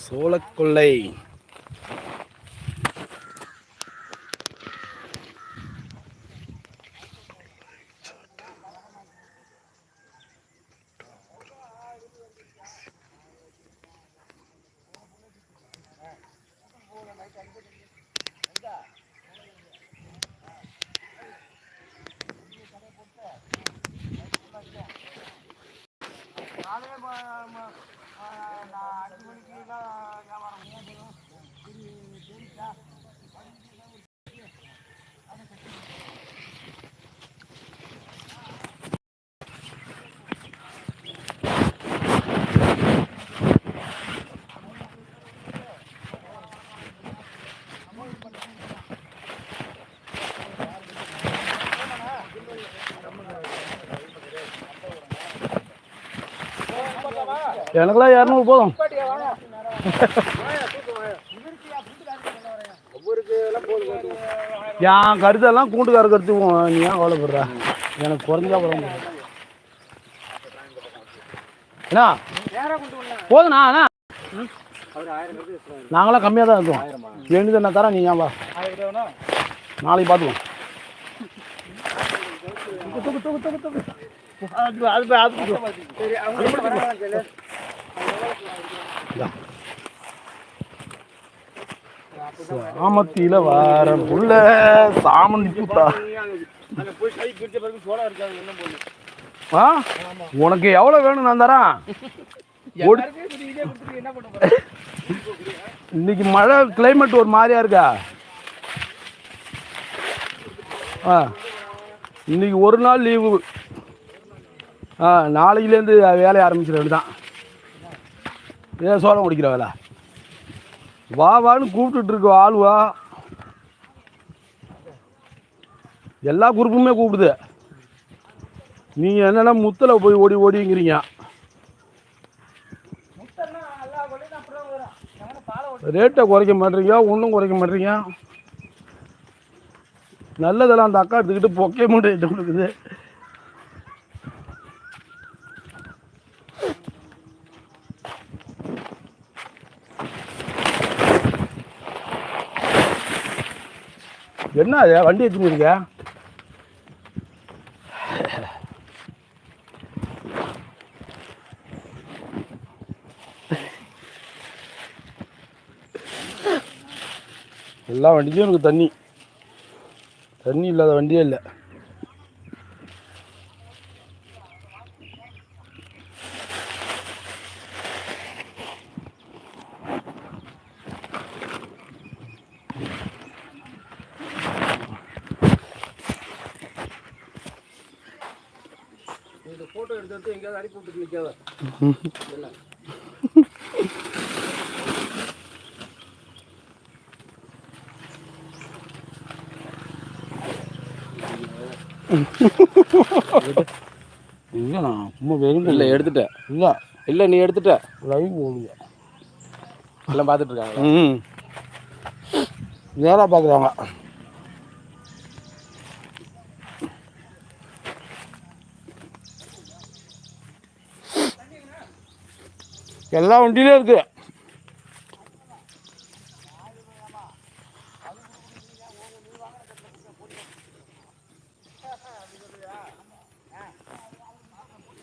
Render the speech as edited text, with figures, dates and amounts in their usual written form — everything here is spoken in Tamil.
சோளக்கொல்லை. எனக்குலாம் 200 போதும். என் கருத்தெல்லாம் கூண்டுக்கார கருத்துவோம். நீ ஏன் கவலைப்படுற? எனக்கு குறைஞ்சா போதும். என்ன போதுண்ணா? அண்ணா நாங்களாம் கம்மியாக தான் இருக்கோம். வேண்டியது என்ன தரேன், நீ ஏன் வா, நாளைக்கு பார்த்துவோம். சாமத்தியில வார புள்ள சாமந்தி பூத்தா. உனக்கு எவ்வளவு வேணும் நான் தரேன். இன்னைக்கு மழை கிளைமேட் ஒரு மாதிரியா இருக்கா? இன்னைக்கு ஒரு நாள் லீவு. நாளைக்குலேருந்து வேலையை ஆரம்பிச்சிட வேண்டியதான். ஏன் சோளம் குடிக்கிற வேலை? வா வான்னு கூப்பிட்டுட்டு இருக்கோம். ஆளுவா எல்லா குரூப்புமே கூப்பிடுது. நீங்கள் என்னென்னா முத்தில் போய் ஓடி ஓடிங்கிறீங்க. ரேட்டை குறைக்க மாட்டீங்க, ஒன்றும் குறைக்க மாட்டீங்க. நல்லதெல்லாம் அந்த அக்கா எடுத்துக்கிட்டு பொக்கே மட்டும் ரேட்டு கொடுக்குது. என்ன அது வண்டி வச்சுன்னு இருக்க? எல்லா வண்டிக்கும் எனக்கு தண்ணி இல்லாத வண்டியே இல்லை. இந்த போட்டோ எடுத்து எங்கேயாவது அடி போட்டு நிற்காத. இல்லைண்ணா சும்மா வெறும் இல்லை எடுத்துட்டேன். இல்லை நீ எடுத்துட்ட லைவ் போடுங்க. எல்லாம் பார்த்துட்டு இருக்காங்க. நேராக பார்க்குறாங்க. எல்லா வண்டியிலும் இருக்குது.